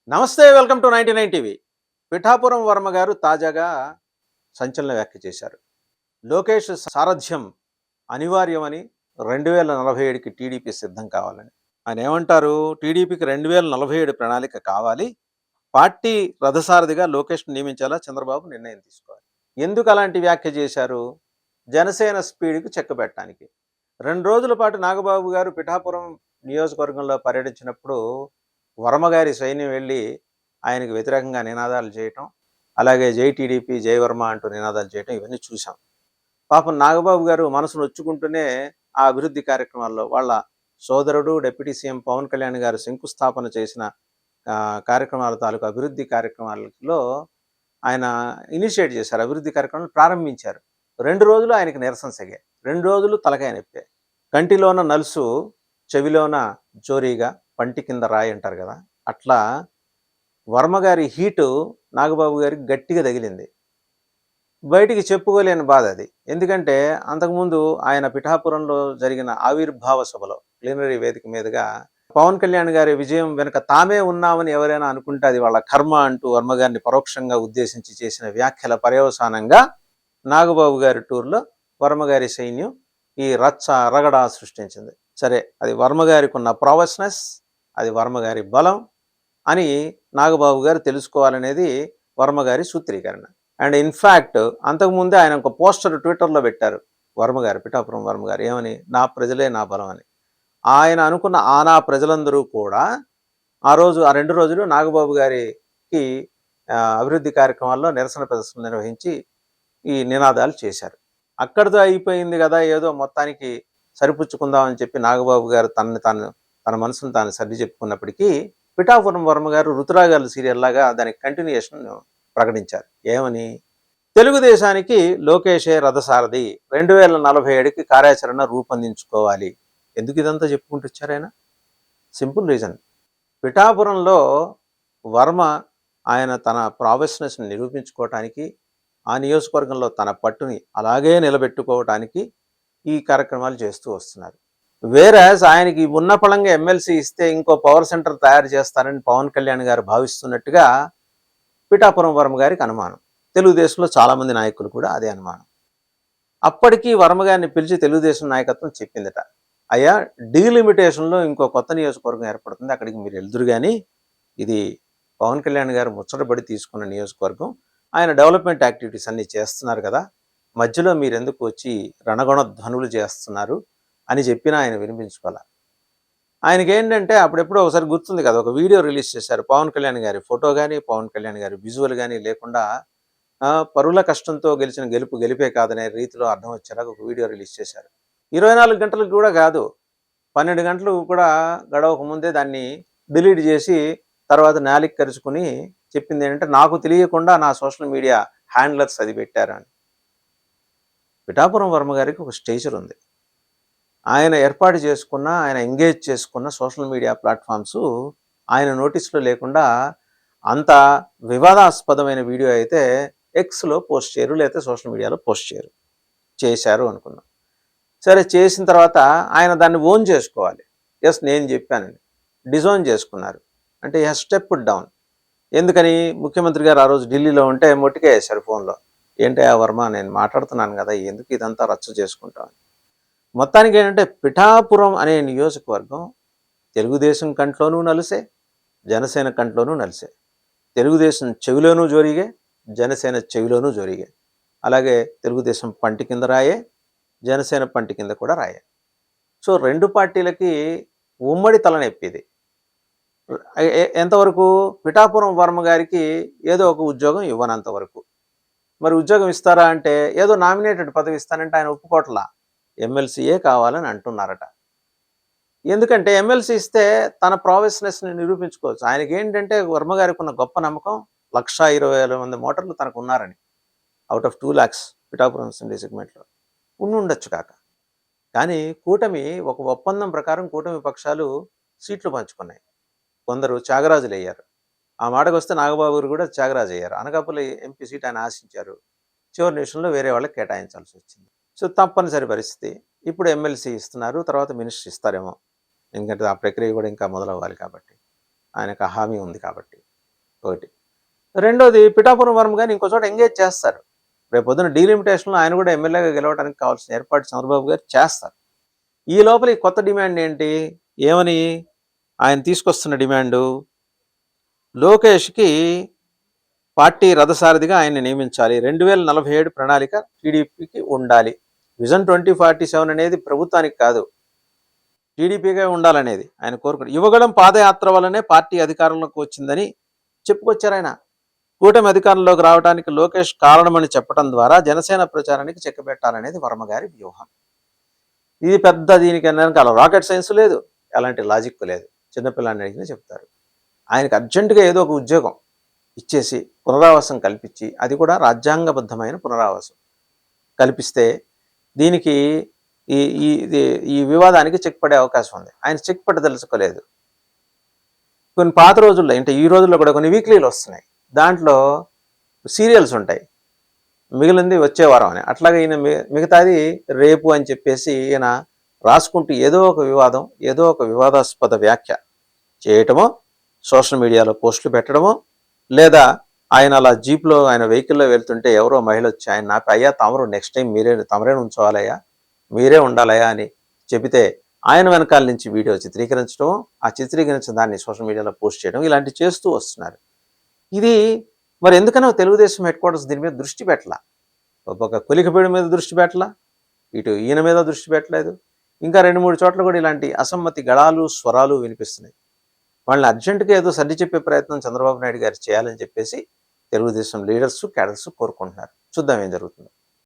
నమస్తే. Welcome to 99 TV. Pithapuram Varma గారు తాజాగా సంచలన వ్యాఖ్య చేశారు. లోకేష్ సారథ్యం అనివార్యమని 2047కి టీడీపీ సిద్ధం కావాలని. ఆయన ఏమంటారు? టీడీపీకి 2047 ప్రణాళిక కావాలి. పార్టీ రథసారథిగా లోకేష్‌ని నియమించేలా చంద్రబాబు నిర్ణయం తీసుకోవాలి. ఎందుకు అలాంటి వ్యాఖ్య చేశారు? జనసేన స్పీడ్‌కి చెక్ పెట్టడానికి. 2 రోజుల పాటు నాగబాబు గారు పిఠాపురం నియోజకవర్గంలో పర్యటించినప్పుడు వర్మ గారి సైన్యం వెళ్ళి ఆయనకు వ్యతిరేకంగా నినాదాలు చేయటం, అలాగే జై టీడీపీ, జై వర్మ అంటూ నినాదాలు చేయటం ఇవన్నీ చూసాం. పాపం నాగబాబు గారు మనసు నొచ్చుకుంటూనే ఆ అభివృద్ధి కార్యక్రమాల్లో వాళ్ళ సోదరుడు డిప్యూటీ సీఎం పవన్ కళ్యాణ్ గారు శంకుస్థాపన చేసిన కార్యక్రమాల తాలూకు అభివృద్ధి కార్యక్రమాలలో ఆయన ఇనిషియేట్ చేశారు. అభివృద్ధి కార్యక్రమాలు ప్రారంభించారు. 2 రోజులు ఆయనకి నీరసం సాగాయి. 2 రోజులు తలకాయ నొప్పే. కంటిలోన నలుసు, చెవిలోన జోరీగా, పంటి కింద రాయి అంటారు కదా, అట్లా వర్మ గారి హీటు నాగబాబు గారికి గట్టిగా తగిలింది. బయటికి చెప్పుకోలేని బాధ అది. ఎందుకంటే అంతకుముందు ఆయన పిఠాపురంలో జరిగిన ఆవిర్భావ సభలో ప్లీనరీ వేదిక మీదుగా పవన్ కళ్యాణ్ గారి విజయం వెనుక తామే ఉన్నామని ఎవరైనా అనుకుంటే అది వాళ్ళ కర్మ అంటూ వర్మ గారిని పరోక్షంగా ఉద్దేశించి చేసిన వ్యాఖ్యల పర్యవసానంగా నాగబాబు గారి టూర్లో వర్మ గారి సైన్యం ఈ రచ్చ రగడ సృష్టించింది. సరే, అది వర్మ గారికి ఉన్న ప్రావెస్నెస్, అది వర్మ గారి బలం అని నాగబాబు గారు తెలుసుకోవాలనేది వర్మ గారి సూత్రీకరణ. అండ్ ఇన్ఫ్యాక్ట్ అంతకుముందే ఆయన ఒక పోస్టర్ ట్విట్టర్లో పెట్టారు వర్మ గారు, పిఠాపురం వర్మ గారు, ఏమని? నా ప్రజలే నా బలం అని. ఆయన అనుకున్న నా ప్రజలందరూ కూడా ఆ 2 రోజులు నాగబాబు గారికి అభివృద్ధి కార్యక్రమాల్లో నిరసన ప్రదర్శనలు నిర్వహించి ఈ నినాదాలు చేశారు. అక్కడితో అయిపోయింది కదా, ఏదో మొత్తానికి సరిపుచ్చుకుందామని చెప్పి నాగబాబు గారు తన మనసును తాను సర్ది చెప్పుకున్నప్పటికీ పిఠాపురం వర్మ గారు రుతురాగాలు సీరియల్ లాగా దానికి కంటిన్యూయేషన్ ప్రకటించారు. ఏమని? తెలుగుదేశానికి లోకేషే రథసారథి, 2047కి కార్యాచరణ రూపొందించుకోవాలి. ఎందుకు ఇదంతా చెప్పుకుంటూ వచ్చారు ఆయన? Simple reason. పిఠాపురంలో వర్మ ఆయన తన ప్రావెస్నెస్ని నిరూపించుకోవటానికి, ఆ నియోజకవర్గంలో తన పట్టుని అలాగే నిలబెట్టుకోవటానికి ఈ కార్యక్రమాలు చేస్తూ వస్తున్నారు. వేరాజ్ ఆయనకి ఉన్న పళంగా ఎమ్మెల్సీ ఇస్తే ఇంకో పవర్ సెంటర్ తయారు చేస్తారని పవన్ కళ్యాణ్ గారు భావిస్తున్నట్టుగా పిఠాపురం వర్మ గారికి అనుమానం. తెలుగుదేశంలో చాలామంది నాయకులు కూడా అదే అనుమానం. అప్పటికీ వర్మ గారిని పిలిచి తెలుగుదేశం నాయకత్వం చెప్పిందట, అయ్యా డీలిమిటేషన్లో ఇంకో కొత్త నియోజకవర్గం ఏర్పడుతుంది, అక్కడికి మీరు వెళ్దురు కానీ, ఇది పవన్ కళ్యాణ్ గారు ముచ్చటబడి తీసుకున్న నియోజకవర్గం, ఆయన డెవలప్మెంట్ యాక్టివిటీస్ అన్నీ చేస్తున్నారు కదా, మధ్యలో మీరు ఎందుకు వచ్చి రణగొణ ధ్వనులు చేస్తున్నారు అని చెప్పినా ఆయన వినిపించుకోవాలి. ఆయనకి ఏంటంటే అప్పుడెప్పుడు ఒకసారి గుర్తుంది కదా, ఒక వీడియో రిలీజ్ చేశారు. పవన్ కళ్యాణ్ గారి ఫోటో కానీ, పవన్ కళ్యాణ్ గారి విజువల్ కానీ లేకుండా పరుల కష్టంతో గెలిచిన గెలుపు గెలిపే కాదనే రీతిలో అర్థం వచ్చేలాగా ఒక వీడియో రిలీజ్ చేశారు. 24 గంటలకు కూడా కాదు, 12 గంటలు కూడా గడవక ముందే దాన్ని డిలీట్ చేసి తర్వాత నాలిక్ కరుచుకుని చెప్పింది ఏంటంటే, నాకు తెలియకుండా నా సోషల్ మీడియా హ్యాండ్లర్స్ అది పెట్టారు అని. పిఠాపురం వర్మ గారికి ఒక స్టేచర్ ఉంది. ఆయన ఏర్పాటు చేసుకున్న, ఆయన ఎంగేజ్ చేసుకున్న సోషల్ మీడియా ప్లాట్ఫామ్స్ ఆయన నోటీస్లో లేకుండా అంత వివాదాస్పదమైన వీడియో అయితే ఎక్స్లో పోస్ట్ చేయరు, లేకపోతే సోషల్ మీడియాలో పోస్ట్ చేయరు. చేశారు అనుకున్నాం. సరే, చేసిన తర్వాత ఆయన దాన్ని ఓన్ చేసుకోవాలి. ఎస్, నేను చెప్పానని డిజోన్ చేసుకున్నారు. అంటే హ్యాస్ స్టెప్డ్ డౌన్. ఎందుకని? ముఖ్యమంత్రి గారు ఆ రోజు ఢిల్లీలో ఉంటే మొట్టికే వేశారు ఫోన్లో, ఏంటయ్యా వర్మ, నేను మాట్లాడుతున్నాను కదా, ఎందుకు ఇదంతా రచ్చ చేసుకుంటామని. మొత్తానికి ఏంటంటే పిఠాపురం అనే నియోజకవర్గం తెలుగుదేశం కంట్లోనూ నలిసే, జనసేన కంట్లోనూ నలిసే. తెలుగుదేశం చెవిలోనూ జోరిగే, జనసేన చెవిలోనూ జోరిగే. అలాగే తెలుగుదేశం పంటి కింద రాయే, జనసేన పంటి కింద కూడా రాయే. సో 2 పార్టీలకి ఉమ్మడి తలనొప్పిది. ఎంతవరకు? పిఠాపురం వర్మ గారికి ఏదో ఒక ఉద్యోగం ఇవ్వనంత వరకు. మరి ఉద్యోగం ఇస్తారా అంటే, ఏదో నామినేటెడ్ పదవి ఇస్తానంటే ఆయన ఒప్పుకోవట్లా, ఎమ్మెల్సీయే కావాలని అంటున్నారట. ఎందుకంటే ఎమ్మెల్సీ ఇస్తే తన ప్రావెస్నెస్ని నిరూపించుకోవచ్చు. ఆయనకి ఏంటంటే వర్మ గారికి ఉన్న గొప్ప నమ్మకం 1,20,000 మంది మోటార్లు తనకు ఉన్నారని, out of 2 lakhs Pithapuram assembly సెగ్మెంట్లో ఉండొచ్చు కాక. కానీ కూటమి ఒక ఒప్పందం ప్రకారం కూటమి పక్షాలు సీట్లు పంచుకున్నాయి. కొందరు త్యాగరాజులు అయ్యారు. ఆ మాటకు వస్తే నాగబాబు గారు కూడా త్యాగరాజు అయ్యారు. అనకాపల్లి ఎంపీ సీట్ ఆయన ఆశించారు. చివరి నిమిషంలో వేరే వాళ్ళకి కేటాయించాల్సి వచ్చింది. సో తప్పనిసరి పరిస్థితి. ఇప్పుడు ఎమ్మెల్సీ ఇస్తున్నారు, తర్వాత మినిస్టర్ ఇస్తారేమో, ఎందుకంటే ఆ ప్రక్రియ కూడా ఇంకా మొదలవ్వాలి కాబట్టి, ఆయనకు హామీ ఉంది కాబట్టి. ఒకటి. రెండోది పిఠాపురం వర్మ గారిని ఇంకో చోట ఎంగేజ్ చేస్తారు. రేపు పొద్దున డీలిమిటేషన్లో ఆయన కూడా ఎమ్మెల్యేగా గెలవడానికి కావాల్సిన ఏర్పాటు చంద్రబాబు గారు చేస్తారు. ఈ లోపల ఈ కొత్త డిమాండ్ ఏంటి? ఏమని ఆయన తీసుకొస్తున్న డిమాండు, లోకేష్కి పార్టీ రథసారథిగా ఆయన్ని నియమించాలి, 2047 ప్రణాళిక టీడీపీకి ఉండాలి. విజన్ 2047 అనేది ప్రభుత్వానికి కాదు, టీడీపీగా ఉండాలనేది ఆయన కోరుకున్నారు. యువగళం పాదయాత్ర వల్లనే పార్టీ అధికారంలోకి వచ్చిందని చెప్పుకొచ్చారు ఆయన. కూటమి అధికారంలోకి రావడానికి లోకేష్ కారణమని చెప్పడం ద్వారా జనసేన ప్రచారానికి చెక్కబెట్టాలనేది వర్మ గారి వ్యూహం. ఇది పెద్ద దీనికి వెనకాల రాకెట్ సైన్స్ లేదు, అలాంటి లాజిక్ లేదు. చిన్నపిల్లాన్ని అడిగినా చెప్తారు. ఆయనకు అర్జెంటుగా ఏదో ఒక ఉద్యోగం ఇచ్చేసి పునరావాసం కల్పించి, అది కూడా రాజ్యాంగబద్ధమైన పునరావాసం కల్పిస్తే దీనికి ఈ ఈ ఈ వివాదానికి చెక్ పడే అవకాశం ఉంది. ఆయన చెక్ పట్టదలుచుకోలేదు. కొన్ని పాత రోజుల్లో అంటే ఈ రోజుల్లో కూడా కొన్ని వీక్లీలు వస్తున్నాయి, దాంట్లో సీరియల్స్ ఉంటాయి, మిగిలింది వచ్చే వారం అని. అట్లాగే ఈయన మిగతాది రేపు అని చెప్పేసి ఈయన రాసుకుంటూ ఏదో ఒక వివాదం, ఏదో ఒక వివాదాస్పద వ్యాఖ్య చేయటమో, సోషల్ మీడియాలో పోస్టులు పెట్టడమో, లేదా ఆయన అలా జీప్లో ఆయన వెహికల్లో వెళ్తుంటే ఎవరో మహిళ వచ్చి ఆయన నాకు, అయ్యా తమరు నెక్స్ట్ టైం తమరే ఉంచోవాలయ్యా, మీరే ఉండాలయ్యా అని చెబితే ఆయన వెనకాల నుంచి వీడియో చిత్రీకరించడం, ఆ చిత్రీకరించిన దాన్ని సోషల్ మీడియాలో పోస్ట్ చేయడం, ఇలాంటివి చేస్తూ వస్తున్నారు. ఇది మరి ఎందుకనో తెలుగుదేశం హెడ్ క్వార్టర్స్ దీని మీద దృష్టి పెట్టాల. ఒక కొలికపేడు మీద దృష్టి పెట్టాల, ఇటు ఈయన మీద దృష్టి పెట్టలేదు. ఇంకా 2-3 చోట్ల కూడా ఇలాంటి అసమ్మతి గళాలు స్వరాలు వినిపిస్తున్నాయి. వాళ్ళని అర్జెంటుగా ఏదో సర్ది చెప్పే ప్రయత్నం చంద్రబాబు నాయుడు గారు చేయాలని చెప్పేసి తెలుగుదేశం లీడర్స్, క్యాడర్స్ కోరుకుంటున్నారు. చూద్దాం ఏం జరుగుతుందో.